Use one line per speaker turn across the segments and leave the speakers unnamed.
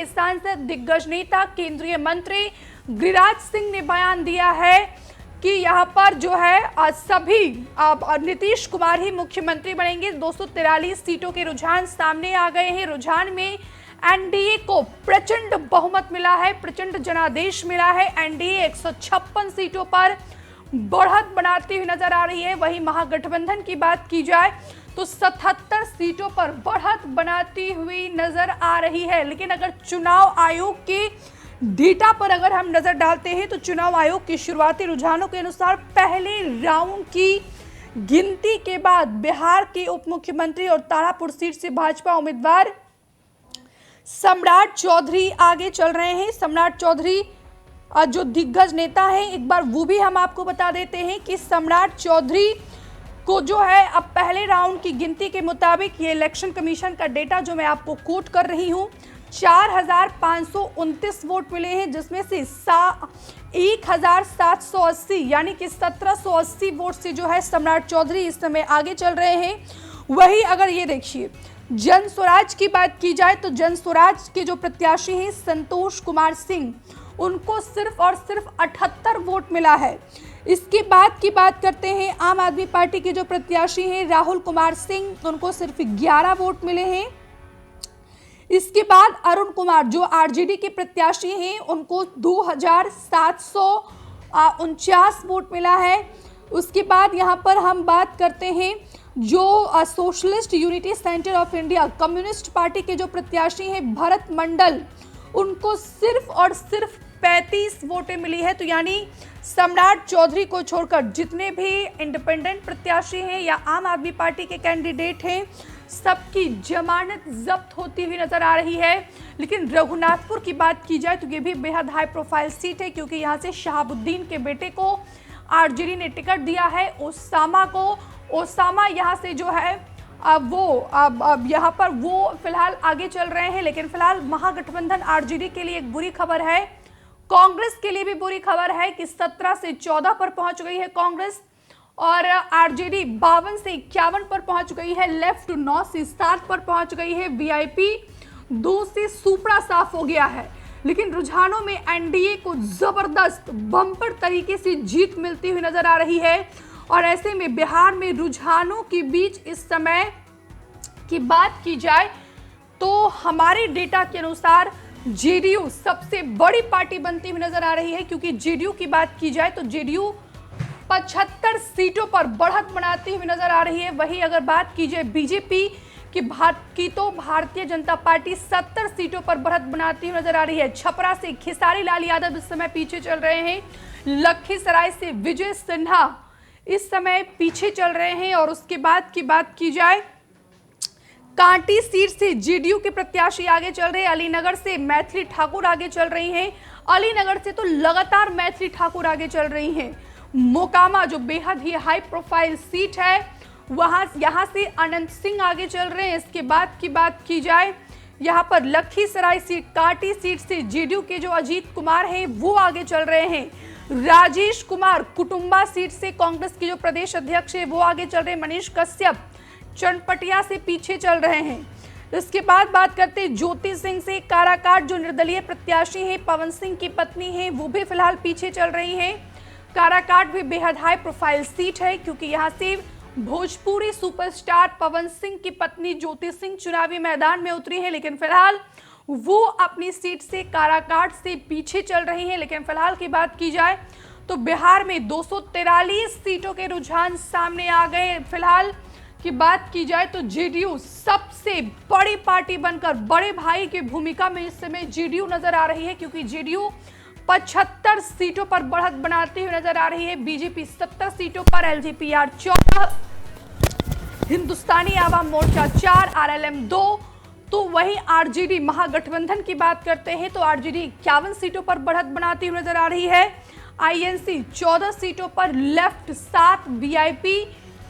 सांसद दिग्गज नेता केंद्रीय मंत्री गिरिराज सिंह ने बयान दिया है कि यहां पर जो है सभी अब नीतीश कुमार ही मुख्यमंत्री बनेंगे। 243 सीटों के रुझान सामने आ गए हैं। रुझान में एनडीए को प्रचंड बहुमत मिला है, प्रचंड जनादेश मिला है। एनडीए 156 सीटों पर बढ़त बनाती हुई नजर आ रही है। वहीं महागठबंधन की बात की जाए तो 77 सीटों पर बढ़त बनाती हुई नजर आ रही है। लेकिन अगर चुनाव आयोग के डेटा पर अगर हम नजर डालते हैं तो चुनाव आयोग की शुरुआती रुझानों के अनुसार पहले राउंड की गिनती के बाद बिहार के उप मुख्यमंत्री और तारापुर सीट से भाजपा उम्मीदवार सम्राट चौधरी आगे चल रहे हैं। सम्राट चौधरी जो दिग्गज नेता हैं, एक बार वो भी हम आपको बता देते हैं कि सम्राट चौधरी को जो है अब पहले राउंड की गिनती के मुताबिक ये इलेक्शन कमीशन का डेटा जो मैं आपको कोट कर रही हूं, 4529 वोट मिले हैं, जिसमें से 1780 यानी कि 1780 वोट से जो है सम्राट चौधरी इस समय आगे चल रहे हैं। वही अगर ये देखिए जन स्वराज की बात की जाए तो जन स्वराज के जो प्रत्याशी हैं संतोष कुमार सिंह, उनको सिर्फ और सिर्फ 78 वोट मिला है। इसके बाद की बात करते हैं आम आदमी पार्टी के जो प्रत्याशी हैं राहुल कुमार सिंह, उनको सिर्फ 11 वोट मिले हैं। इसके बाद अरुण कुमार जो आरजेडी के प्रत्याशी हैं, उनको 2749 वोट मिला है। उसके बाद यहां पर हम बात करते हैं जो socialist unity centre of India communist party के जो प्रत्याशी हैं भरत मंडल, उनको सिर्फ और सिर्फ 35 वोटें मिली है। तो यानी सम्राट चौधरी को छोड़कर जितने भी इंडिपेंडेंट प्रत्याशी हैं या आम आदमी पार्टी के कैंडिडेट हैं, सबकी जमानत जब्त होती हुई नजर आ रही है। लेकिन रघुनाथपुर की बात की जाए तो ये भी बेहद हाई प्रोफाइल सीट है, क्योंकि यहाँ से शहाबुद्दीन के बेटे को आरजेडी ने टिकट दिया है, ओसामा को। ओसामा यहाँ से जो है अब यहाँ पर वो फिलहाल आगे चल रहे हैं। लेकिन फिलहाल महागठबंधन आरजेडी के लिए एक बुरी खबर है, कांग्रेस के लिए भी बुरी खबर है कि 17 से 14 पर पहुंच गई है कांग्रेस, और आरजेडी 52 से 51 पर पहुंच गई है। लेफ्ट 9 से 7 पर पहुंच गई है। वीआईपी 2 से सुपड़ा साफ हो गया है। लेकिन रुझानों में एनडीए को जबरदस्त बम्पर तरीके से जीत मिलती हुई नजर आ रही है। और ऐसे में बिहार में रुझानों के बीच इस समय की बात की जाए तो हमारे डेटा के अनुसार जेडीयू सबसे बड़ी पार्टी बनती हुई नजर आ रही है, क्योंकि जेडीयू की बात की जाए तो जेडीयू 75 सीटों पर बढ़त बनाती हुई नजर आ रही है। वहीं अगर बात की जाए बीजेपी की तो भारतीय जनता पार्टी 70 सीटों पर बढ़त बनाती हुई नजर आ रही है। छपरा से खेसारी लाल यादव इस समय पीछे चल रहे हैं। लखीसराय से विजय सिन्हा इस समय पीछे चल रहे हैं। और उसके बाद की बात की जाए कांटी सीट से जेडीयू के प्रत्याशी आगे चल रहे हैं। अलीनगर से मैथिली ठाकुर आगे चल रही हैं। अलीनगर से तो लगातार मैथिली ठाकुर आगे चल रही हैं। मोकामा जो बेहद ही हाई प्रोफाइल सीट है, यहाँ से अनंत सिंह आगे चल रहे हैं। इसके बाद की बात की जाए यहाँ पर लखीसराय सीट कांटी सीट से जेडीयू के जो अजीत कुमार हैं वो आगे चल रहे हैं। राजेश कुमार कुटुंबा सीट से कांग्रेस के जो प्रदेश अध्यक्ष है वो आगे चल रहे हैं। मनीष कश्यप चनपटिया से पीछे चल रहे हैं। इसके बाद बात करते हैं ज्योति सिंह से काराकाट जो निर्दलीय प्रत्याशी हैं, पवन सिंह की पत्नी हैं, वो भी फिलहाल पीछे चल रही हैं। काराकाट भी बेहद हाई प्रोफाइल सीट है, क्योंकि यहाँ से भोजपुरी सुपरस्टार पवन सिंह की पत्नी ज्योति सिंह चुनावी मैदान में उतरी है। लेकिन फिलहाल वो अपनी सीट से काराकाट से पीछे चल रही हैं। लेकिन फिलहाल की बात की जाए तो बिहार में 243 सीटों के रुझान सामने आ गए। फिलहाल की बात की जाए तो जेडीयू सबसे बड़ी पार्टी बनकर बड़े भाई की भूमिका में इस समय जेडीयू नजर आ रही है, क्योंकि जेडीयू 75 सीटों पर बढ़त बनाती हुई नजर आ रही है। बीजेपी 70 सीटों पर, एलजेपीआर 14, हिंदुस्तानी आवाम मोर्चा 4, आरएलएम 2। तो वहीं आरजेडी महागठबंधन की बात करते हैं तो आरजेडी 51 सीटों पर बढ़त बनाती हुई नजर आ रही है। आईएनसी 14 सीटों पर, लेफ्ट 7, वीआईपी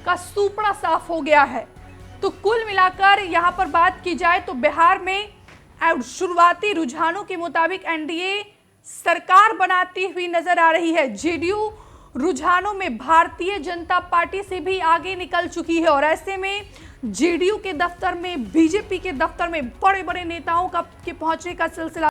का सुपड़ा साफ हो गया है। तो कुल मिलाकर यहां पर बात की जाए तो बिहार में शुरुआती रुझानों के मुताबिक एनडीए सरकार बनाती हुई नजर आ रही है। जेडीयू रुझानों में भारतीय जनता पार्टी से भी आगे निकल चुकी है। और ऐसे में जेडीयू के दफ्तर में, बीजेपी के दफ्तर में बड़े बड़े नेताओं का के पहुंचने का सिलसिला